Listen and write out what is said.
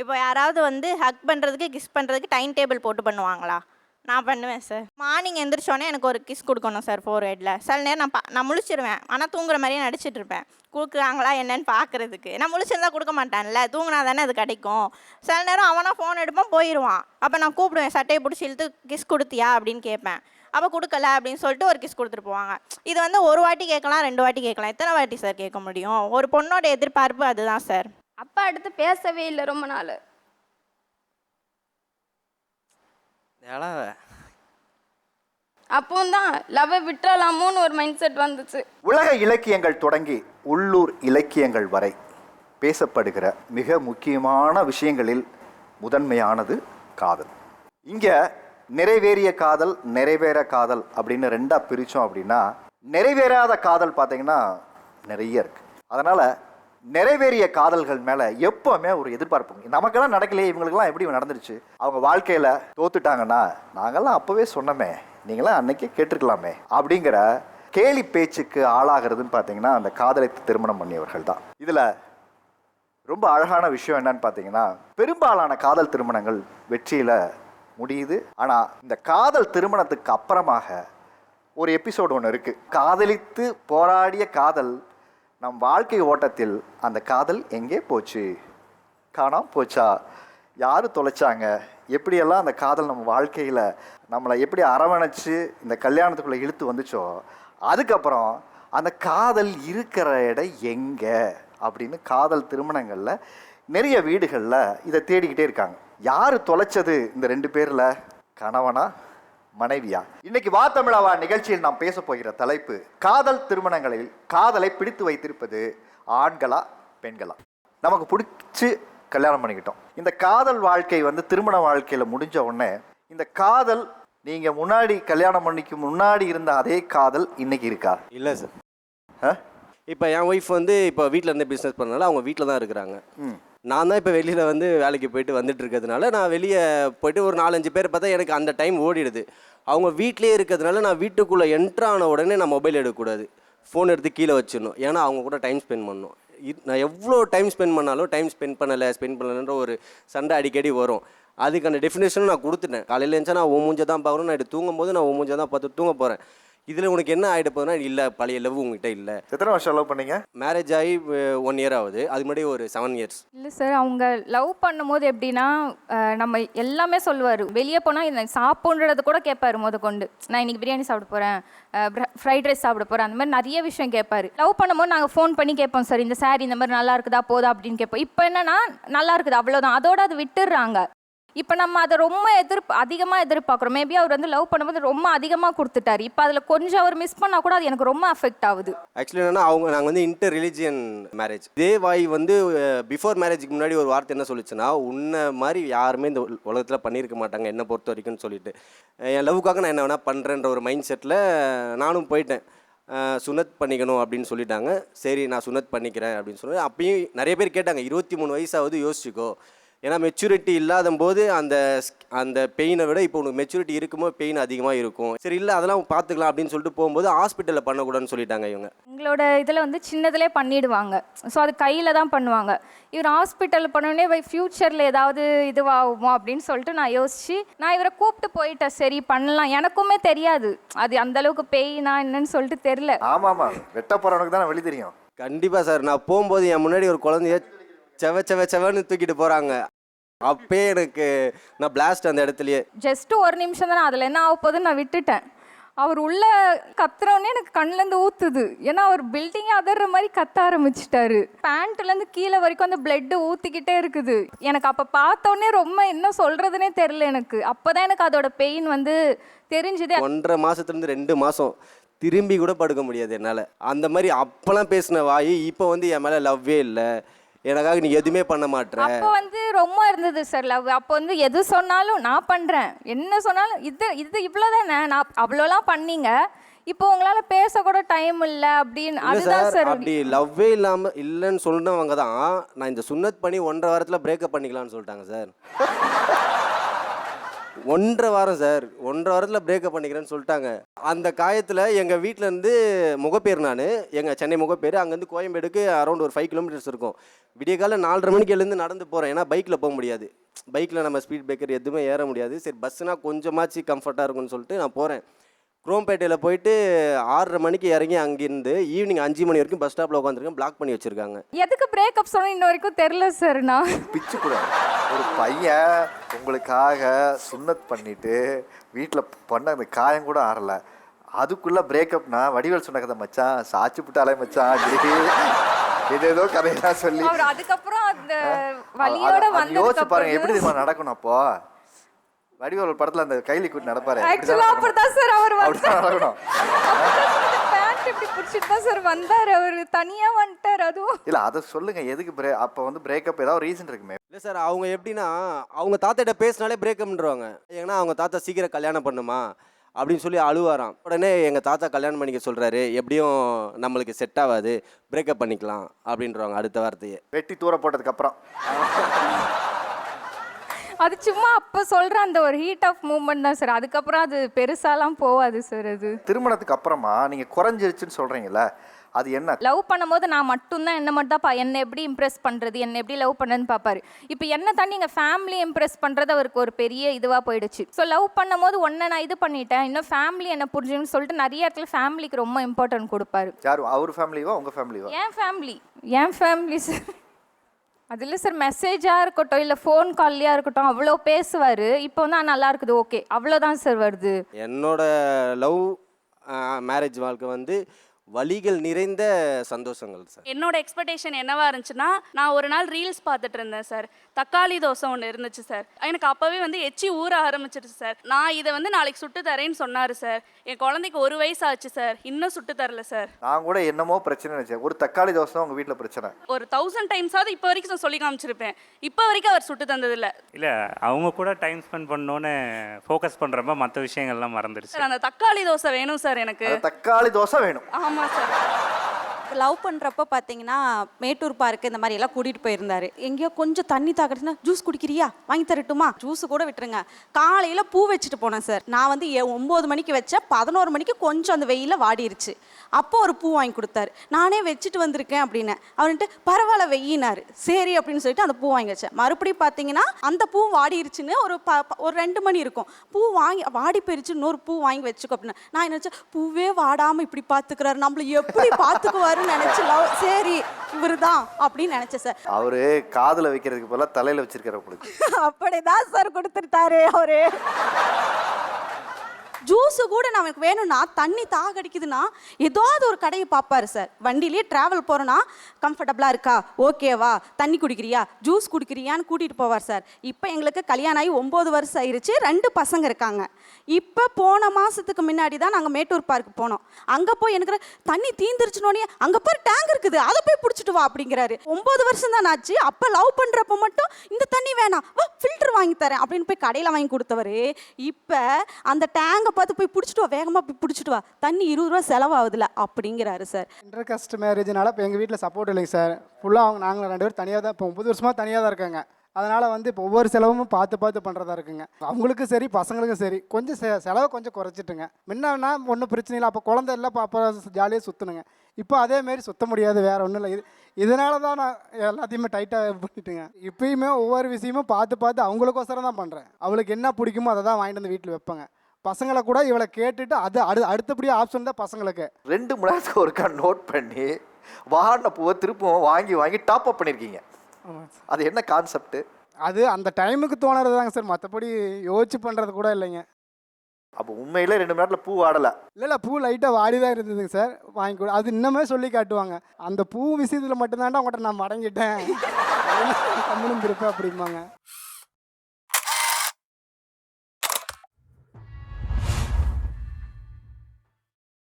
இப்போ யாராவது வந்து ஹக் பண்ணுறதுக்கு, கிஸ் பண்ணுறதுக்கு டைம் டேபிள் போட்டு பண்ணுவாங்களா? நான் பண்ணுவேன் சார். மார்னிங் எந்திரிச்சோடனே எனக்கு ஒரு கிஸ் கொடுக்கணும் சார் ஃபோர்ஹெட்டில். சில நேரம் நான் முழிச்சிருவேன். ஆனால் தூங்குற மாதிரியே நடிச்சிட்டு இருப்பேன். கொடுக்குறாங்களா என்னன்னு பார்க்குறதுக்கு. நான் முழிச்சிருந்தா கொடுக்க மாட்டான்ல, தூங்கினா தானே அது கிடைக்கும். சில நேரம் அவனா ஃபோன் எடுப்பான் போயிடுவான். அப்போ நான் கூப்பிடுவேன், சட்டையை பிடிச்சி இழுத்து கிஸ் கொடுத்தியா அப்படின்னு கேட்பேன். அப்போ கொடுக்கல அப்படின்னு சொல்லிட்டு ஒரு கிஸ் கொடுத்துட்டு போவாங்க. இது வந்து ஒரு வாட்டி கேட்கலாம், 2 வாட்டி கேட்கலாம். எத்தனை வாட்டி சார் கேட்க முடியும்? ஒரு பொண்ணோட எதிர்பார்ப்பு அதுதான் சார். அப்பா அடுத்து பேசவே இல்லை ரொம்ப நாள். அப்போதான் லவ் விட்டுறலாமோன்னு ஒரு மைண்ட் செட் வந்துச்சு. உலக இலக்கியங்கள் தொடங்கி உள்ளூர் இலக்கியங்கள் வரை பேசப்படுகிற மிக முக்கியமான விஷயங்களில் முதன்மையானது காதல். இங்கே நிறைவேறிய காதல், நிறைவேற காதல் அப்படின்னு 2ஆ பிரித்தோம். அப்படின்னா நிறைவேறாத காதல் பார்த்தீங்கன்னா நிறைய இருக்குது. அதனால் நிறைவேறிய காதல்கள் மேலே எப்போவுமே ஒரு எதிர்பார்ப்பு. நமக்கெல்லாம் நடக்கலையே, இவங்களுக்கெல்லாம் எப்படி நடந்துருச்சு, அவங்க வாழ்க்கையில் தோத்துட்டாங்கன்னா நாங்கள்லாம் அப்போவே சொன்னோமே, நீங்களாம் அன்னைக்கே கேட்டிருக்கலாமே அப்படிங்கிற கேலி பேச்சுக்கு ஆளாகிறதுன்னு பார்த்தீங்கன்னா அந்த காதலித்து திருமணம் பண்ணியவர்கள் தான். இதில் ரொம்ப அழகான விஷயம் என்னன்னு பார்த்தீங்கன்னா, பெரும்பாலான காதல் திருமணங்கள் வெற்றியில் முடியுது. ஆனால் இந்த காதல் திருமணத்துக்கு அப்புறமாக ஒரு எபிசோடு ஒன்று இருக்குது. காதலித்து போராடிய காதல் நம் வாழ்க்கை ஓட்டத்தில் அந்த காதல் எங்கே போச்சு, காணாம போச்சா, யார் தொலைச்சாங்க, எப்படியெல்லாம் அந்த காதல் நம்ம வாழ்க்கையில் நம்மளை எப்படி அரவணைச்சு இந்த கல்யாணத்துக்குள்ளே இழுத்து வந்துச்சோ, அதுக்கப்புறம் அந்த காதல் இருக்கிற இடம் எங்கே அப்படின்னு காதல் திருமணங்களில் நிறைய வீடுகளில் இதை தேடிக்கிட்டே இருக்காங்க. யார் தொலைச்சது இந்த 2 பேரில், கணவனா மனைவியா? இன்னைக்கு வா தமிழாவா நிகழ்ச்சியில் நாம் பேச போகிற தலைப்பு காதல் திருமணங்களில் காதலை பிடித்து வைத்திருப்பது ஆண்களா பெண்களா? நமக்கு பிடிச்சி கல்யாணம் பண்ணிக்கிட்டோம். இந்த காதல் வாழ்க்கை வந்து திருமண வாழ்க்கையில் முடிஞ்ச உடனே இந்த காதல் நீங்கள் முன்னாடி கல்யாணம் பண்ணிக்கு முன்னாடி இருந்த அதே காதல் இன்னைக்கு இருக்கா? இல்லை சார். இப்போ என் ஒய்ஃப் வந்து இப்போ வீட்டில் இருந்து பிஸ்னஸ் பண்ணனால அவங்க வீட்டில் தான் இருக்கிறாங்க. நான் தான் இப்போ வெளியில் வந்து வேலைக்கு போயிட்டு வந்துட்டு இருக்கிறதுனால நான் வெளியே போயிட்டு ஒரு 4-5 பேர் பார்த்தா எனக்கு அந்த டைம் ஓடிடுது. அவங்க வீட்டிலே இருக்கிறதுனால நான் வீட்டுக்குள்ளே என்ட்ரான உடனே நான் மொபைல் எடுக்கக்கூடாது, ஃபோன் எடுத்து கீழே வச்சிடணும். ஏன்னா அவங்க கூட டைம் ஸ்பெண்ட் பண்ணணும். நான் எவ்வளோ டைம் ஸ்பெண்ட் பண்ணாலும் டைம் ஸ்பெண்ட் பண்ணலைன்ற ஒரு சண்டை அடிக்கடி வரும். அதுக்கான டெஃபினேஷனும் நான் கொடுத்துட்டேன். காலையில் எழுந்தா நான் உன் மூஞ்சை தான் பார்க்கணும், நான் தூங்கும் போது நான் உன் மூஞ்சை தான் பார்த்து தூங்க போகிறேன். இதில் உனக்கு என்ன ஆகிட போதுன்னா, இல்லை பழைய லவ் உங்ககிட்ட இல்லை. எத்தனை வருஷம் லவ் பண்ணீங்க? மேரேஜ் ஆகி 1 இயர் ஆகுது. அது முன்னாடி ஒரு 7 இயர்ஸ். இல்லை சார், அவங்க லவ் பண்ணும்போது எப்படின்னா நம்ம எல்லாமே சொல்லுவார். வெளியே போனால் இந்த சாப்பிட்றது கூட கேட்பாரு. கொண்டு நான் இன்னைக்கு பிரியாணி சாப்பிட போகிறேன், ஃப்ரைட் ரைஸ் சாப்பிட போகிறேன், அந்த மாதிரி நிறைய விஷயம் கேட்பாரு. லவ் பண்ணும்போது நாங்கள் ஃபோன் பண்ணி கேட்போம், சார் இந்த சாரி இந்த மாதிரி நல்லா இருக்குதா போதா அப்படின்னு கேட்போம். இப்போ என்னன்னா நல்லா இருக்குது அவ்வளோதான், அதோட அது விட்டுடுறாங்க. இப்போ நம்ம அதை ரொம்ப அதிகமாக எதிர்பார்க்குறோம். மேபி அவர் வந்து லவ் பண்ணும்போது ரொம்ப அதிகமாக கொடுத்துட்டாரு. இப்போ அதில் கொஞ்சம் அவர் மிஸ் பண்ணால் கூட அது எனக்கு ரொம்ப அஃபெக்ட் ஆகுது. ஆக்சுவலி என்னன்னா நாங்கள் வந்து இன்டர் ரிலிஜியன் மேரேஜ். இதே வாய் வந்து பிஃபோர் மேரேஜுக்கு முன்னாடி ஒரு வார்த்தை என்ன சொல்லிச்சுன்னா, உன்னை மாதிரி யாருமே இந்த உலகத்தில் பண்ணியிருக்க மாட்டாங்க என்னை பொறுத்த வரைக்கும்னு சொல்லிட்டு, என் லவ்வுக்காக நான் என்ன வேணால் பண்ணுறேன்ற ஒரு மைண்ட் செட்டில் நானும் போயிட்டேன். சுனத் பண்ணிக்கணும் அப்படின்னு சொல்லிட்டாங்க. சரி நான் சுனத் பண்ணிக்கிறேன் அப்படின்னு சொல்லி அப்பயும் நிறைய பேர் கேட்டாங்க, 23 வயசாவது யோசிச்சுக்கோ, ஏன்னா மெச்சூரிட்டி இல்லாத போது அந்த பெயினை விட இப்போ உனக்கு மெச்சூரிட்டி இருக்கும்போது பெயின் அதிகமாக இருக்கும். சரி இல்லை அதெல்லாம் பார்த்துக்கலாம் அப்படின்னு சொல்லிட்டு போகும்போது ஹாஸ்பிட்டலில் பண்ணக்கூடாதுன்னு சொல்லிட்டாங்க இவங்க. எங்களோட இதில் வந்து சின்னதுலே பண்ணிடுவாங்க. ஸோ அது கையில் தான் பண்ணுவாங்க. இவர் ஹாஸ்பிட்டலில் பண்ணோடனே ஃப்யூச்சரில் ஏதாவது இதுவாகுமோ அப்படின்னு சொல்லிட்டு நான் யோசிச்சு நான் இவரை கூப்பிட்டு போயிட்டேன். சரி பண்ணலாம். எனக்குமே தெரியாது அது அந்தளவுக்கு பெயினா என்னன்னு சொல்லிட்டு தெரில. ஆமாம், வெட்ட போகிறவனுக்கு தான் வெளி தெரியும். கண்டிப்பாக சார். நான் போகும்போது என் முன்னாடி ஒரு குழந்தைய செவன்னு தூக்கிட்டு போகிறாங்க. அப்பே எனக்கு நான் பிளாஸ்ட் அந்த இடத்துலயே. ஜஸ்ட் 1 நிமிஷம் தானே, அதில் என்ன ஆக போகுதுன்னு நான் விட்டுட்டேன். அவர் உள்ள கத்துறோடனே எனக்கு கண்ணிலேருந்து ஊற்றுது. ஏன்னா அவர் பில்டிங்கே அதற மாதிரி கத்த ஆரம்பிச்சிட்டாரு. பேண்ட்லேருந்து கீழே வரைக்கும் அந்த பிளட்டு ஊற்றிக்கிட்டே இருக்குது. எனக்கு அப்போ பார்த்தோன்னே ரொம்ப என்ன சொல்கிறதுனே தெரில. எனக்கு அப்போ தான் எனக்கு அதோட பெயின் வந்து தெரிஞ்சுது. 1.5 மாதத்துலேருந்து 2 மாதம் திரும்பி கூட படுக்க முடியாது என்னால். அந்த மாதிரி அப்போலாம் பேசின வாய் இப்போ வந்து என் மேலே லவ்வே இல்லை, எனக்காக நீ எதுவுமே பண்ண மாட்டேற. அப்போ வந்து ரொம்ப இருந்தது சார் லவ். அப்போ வந்து எது சொன்னாலும் நான் பண்ணுறேன், என்ன சொன்னாலும் இது இவ்வளோ தானே, நான் அவ்வளோலாம் பண்ணீங்க, இப்போ உங்களால் பேச கூட டைம் இல்லை அப்படின்னு. அதுதான் சார். அப்படி லவ்வே இல்லாமல் இல்லைன்னு சொன்னவங்க தான் நான் இந்த சுன்னத் பண்ணி 1.5 வாரத்தில் பிரேக்கப் பண்ணிக்கலாம்னு சொல்லிட்டாங்க சார். 1.5 வாரம் சார், 1.5 வாரத்தில் பிரேக்கப் பண்ணிக்கிறேன்னு சொல்லிட்டாங்க. அந்த காயத்தில் எங்கள் வீட்டிலேருந்து முகப்பேர், நான் எங்கள் சென்னை முகப்பேர், அங்கேருந்து கோயம்பேடுக்கு அரௌண்ட் ஒரு 5 கிலோமீட்டர்ஸ் இருக்கும். விடிய காலை 4:30 மணிக்கு எழுந்து நடந்து போகிறேன். ஏன்னா பைக்கில் போக முடியாது, பைக்கில் நம்ம ஸ்பீட் பிரேக்கர் எதுவுமே ஏற முடியாது. சரி பஸ்ஸுனால் கொஞ்சமாச்சு கம்ஃபர்ட்டாக இருக்கும்னு சொல்லிட்டு நான் போகிறேன். குரோம்பேட்டையில் போயிட்டு 6:30 மணிக்கு இறங்கி அங்கேருந்து ஈவினிங் 5 மணி வரைக்கும் பஸ் ஸ்டாப்பில் உட்காந்துருக்கேன். பிளாக் பண்ணி வச்சுருக்காங்க. எதுக்கு பிரேக்கப் சொன்ன இன்ன வரைக்கும் தெரில சார். நான் பிச்சு கூட ஒரு பையன் உங்களுக்காக சுன்னத் பண்ணிட்டு வீட்டில் பண்ண அந்த காயம் கூட ஆறலை, அதுக்குள்ளே பிரேக்கப்னா வடிவேல் சொன்ன கதை மச்சான், சாச்சு புட்டாலே மச்சான், ஏதேதோ கதையெல்லாம் சொல்லி அவர் அதுக்கப்புறம் அந்த வலியோட வந்து யோசிச்சு பாருங்க எப்படி தெரியுமா நடக்கணும். அப்போ வடிவேல் ஒரு படத்துல அந்த கைலி கூட்டி நடப்பாரு, ஆக்சுவலா அப்படிதான் சார் அவர் நடக்கணும். பேண்ட் இப்படி பிடிச்சிட்டு தான் சார் வந்தாரு, அவர் தனியா வந்துட்டார். அதுவும் இல்ல அதை சொல்லுங்க, எதுக்கு அப்போ வந்து பிரேக்கப் ஏதாவது ரீசன் இருக்குமே? இல்லை சார், அவங்க எப்படின்னா அவங்க தாத்தாட்ட பேசினாலே பிரேக்கப்ன்றவாங்க. ஏன்னா அவங்க தாத்தா சீக்கிரம் கல்யாணம் பண்ணுமா அப்படின்னு சொல்லி அழுவாராம். உடனே எங்கள் தாத்தா கல்யாணம் பண்ணிக்க சொல்கிறாரு, எப்படியும் நம்மளுக்கு செட் ஆகாது, பிரேக்கப் பண்ணிக்கலாம் அப்படின்றவாங்க அடுத்த வார்த்தையே. வெட்டி தூர போட்டதுக்கப்புறம் அது சும்மா அப்போ சொல்கிற அந்த ஒரு ஹீட் ஆஃப் மூமெண்ட் தான் சார். அதுக்கப்புறம் அது பெருசாலாம் போகாது சார். அது திருமணத்துக்கு அப்புறமா நீங்கள் குறைஞ்சிருச்சுன்னு சொல்கிறீங்கள, அது என்ன? லவ் பண்ணும்போது நான் மட்டும்தான் என்ன மட்டும் என்னை எப்படி இம்ப்ரெஸ் பண்ணுறது, என்னை எப்படி லவ் பண்ணுறதுன்னு பார்ப்பாரு. இப்போ என்ன தாண்டி எங்கள் ஃபேமிலி இம்ப்ரெஸ் பண்ணுறது அவருக்கு ஒரு பெரிய இதுவாக போயிடுச்சு. ஸோ லவ் பண்ணும்போது ஒன்றை நான் இது பண்ணிட்டேன், இன்னும் ஃபேமிலி என்ன புரிஞ்சுன்னு சொல்லிட்டு நிறைய இடத்துல ஃபேமிலிக்கு ரொம்ப இம்பார்ட்டன்ட் கொடுப்பாரு. யார், அவர் ஃபேமிலிவா உங்கள் ஃபேமிலிவா? என் ஃபேமிலி சார். அது இல்லை சார், மெசேஜாக இருக்கட்டும் இல்லை ஃபோன் கால்லையாக இருக்கட்டும் அவ்வளோ பேசுவார். இப்போ வந்து நல்லா இருக்குது, ஓகே, அவ்வளோதான் சார் வருது. என்னோட லவ் மேரேஜ் வாழ்க்கை வந்து வலிகள் நிறைந்த சந்தோஷங்கள் சார். என்னோட எக்ஸ்பெக்டேஷன் என்னவா இருந்துச்சுன்னா, நான் ஒரு நாள் ரீல்ஸ் பார்த்துட்டு இருந்தேன் சார். தக்காளி தோசை ஒன்று இருந்துச்சு சார். எனக்கு அப்போவே வந்து எச்சி ஊற ஆரம்பிச்சிருச்சு சார். நான் இதை வந்து நாளைக்கு சுட்டு தரேன்னு சொன்னார் சார். என் குழந்தைக்கு 1 வயசு ஆச்சு சார், இன்னும் சுட்டு தரல சார். நான் கூட என்னமோ பிரச்சனை நினைச்சேன், ஒரு தக்காளி தோசை தான் உங்கள் வீட்டில் பிரச்சனை. ஒரு 1000 டைம்ஸாவது இப்போ வரைக்கும் நான் சொல்லி காமிச்சிருப்பேன். இப்போ வரைக்கும் அவர் சுட்டு தந்ததில்ல. இல்லை, அவங்க கூட டைம் ஸ்பெண்ட் பண்ணோன்னு ஃபோக்கஸ் பண்ணுறப்ப மற்ற விஷயங்கள்லாம் மறந்துடுச்சு. சார் அந்த தக்காளி தோசை வேணும் சார் எனக்கு. தக்காளி தோசை வேணும். ஆமாம் சார். லவ் பண்ணுறப்ப பார்த்தீங்கன்னா மேட்டூர் பார்க்கு இந்த மாதிரி எல்லாம் கூட்டிகிட்டு போயிருந்தாரு. எங்கேயோ கொஞ்சம் தண்ணி தாக்கட்டுச்சுன்னா ஜூஸ் குடிக்கிறியா, வாங்கி தரட்டுமா, ஜூஸ் கூட விட்டுருங்க. காலையில் பூ வச்சுட்டு போனேன் சார். நான் வந்து 9 மணிக்கு வச்சேன், 11 மணிக்கு கொஞ்சம் அந்த வெயிலில் வாடிருச்சு. அப்போ ஒரு பூ வாங்கி கொடுத்தாரு. நானே வச்சுட்டு வந்திருக்கேன் அப்படின்னு. அவன்ட்டு பரவாயில்ல வெயினாரு. சரி அப்படின்னு சொல்லிட்டு அந்த பூ வாங்கி வச்சேன். மறுபடியும் பார்த்தீங்கன்னா அந்த பூ வாடிருச்சுன்னு ஒரு 2 மணி இருக்கும். பூ வாங்கி வாடி போயிருச்சு, இன்னொரு பூ வாங்கி வச்சுக்கோ அப்படின்னு. நான் என்ன நினச்சேன், பூவே வாடாமல் இப்படி பார்த்துக்கிறாரு, நம்மள எப்படி பார்த்துக்குவாரு நினைச்சு சரி இவரு தான் அப்படின்னு நினைச்சேன் சார். அவரு காதுல வைக்கிறதுக்கு பதிலா தலையில வச்சிருக்காரு உங்களுக்கு. அப்படிதான் சார் கொடுத்துட்டாரு அவரு. ஜூஸு கூட நமக்கு வேணும்னா, தண்ணி தாகடிக்குதுன்னா ஏதாவது ஒரு கடையை பார்ப்பாரு சார். வண்டியிலேயே ட்ராவல் போகிறோன்னா கம்ஃபர்டபுளாக இருக்கா, ஓகேவா, தண்ணி குடிக்கிறியா, ஜூஸ் குடிக்கிறியான்னு கூட்டிகிட்டு போவார் சார். இப்போ எங்களுக்கு கல்யாணம் ஆகி 9 வருஷம் ஆயிடுச்சு, 2 பசங்க இருக்காங்க. இப்போ போன மாதத்துக்கு முன்னாடி தான் நாங்கள் மேட்டூர் பார்க்கு போனோம். அங்கே போய் எனக்கு தண்ணி தீந்துருச்சுனோடனே அங்கே போய் டேங்க் இருக்குது, அதை போய் பிடிச்சிட்டு வா அப்படிங்கிறாரு. 9 வருஷம் தான் ஆச்சு. அப்போ லவ் பண்ணுறப்ப மட்டும் இந்த தண்ணி வேணாம், ஃபில்டர் வாங்கி தரேன் அப்படின்னு போய் கடையில் வாங்கி கொடுத்தவர். இப்போ அந்த டேங்கை பார்த்து போய் பிடிச்சிட்டு வா, வேகமாக போய் பிடிச்சிட்டு வா, தண்ணி 20 ரூபா செலவாகுதுல அப்படிங்கிறாரு சார். இன்டர் காஸ்ட் மேரேஜ்னால இப்போ எங்கள் வீட்டில் சப்போர்ட் இல்லைங்க சார். ஃபுல்லாக நாங்கள் 2 பேரும் தனியாக தான், இப்போ 30 வருஷமாக தனியாக தான் இருக்காங்க. அதனால் வந்து இப்போ ஒவ்வொரு செலவும் பார்த்து பண்ணுறதா இருக்குங்க. அவங்களுக்கும் சரி பசங்களுக்கும் சரி கொஞ்சம் செலவை கொஞ்சம் குறைச்சிட்டுங்க. முன்னா ஒன்றும் பிரச்சனை இல்லை, அப்போ குழந்தை இல்லை, அப்போ ஜாலியாக சுற்றணுங்க. இப்போ அதேமாரி சுற்ற முடியாது, வேறு ஒன்றும் இல்லை. இதனால தான் நான் எல்லாத்தையுமே டைட்டாக பண்ணிட்டுங்க. இப்போயுமே ஒவ்வொரு விஷயமும் பார்த்து அவங்களுக்கோசரம் தான் பண்ணுறேன். அவளுக்கு என்ன பிடிக்குமோ அதை தான் வாங்கிட்டு வந்து வீட்டில் வைப்பேங்க. பசங்களை கூட இவளை கேட்டுட்டு அடுத்தபடியாக ஆப்ஷன் தான் பசங்களுக்கு. 2 மணி நேரத்துக்கு ஒருக்கா நோட் பண்ணி வாடின பூவை திருப்பவும் வாங்கி டாப் அப் பண்ணியிருக்கீங்க. அது என்ன கான்செப்ட்? அது அந்த டைமுக்கு தோணுறது தாங்க சார், மற்றபடி யோசிச்சு பண்ணுறது கூட இல்லைங்க. அப்போ உண்மையிலே 2 மணி நேரத்தில் பூ வாடலை? இல்லை, பூ லைட்டாக வாடி தான் இருந்ததுங்க சார். வாங்கி கொடு, அது இன்னமே சொல்லி காட்டுவாங்க. அந்த பூ விஷயத்தில் மட்டும்தாண்டா அவங்கள்ட்ட நான் மடங்கிட்டேன், கம்முன்னு இருப்பேன் அப்படிம்பாங்க.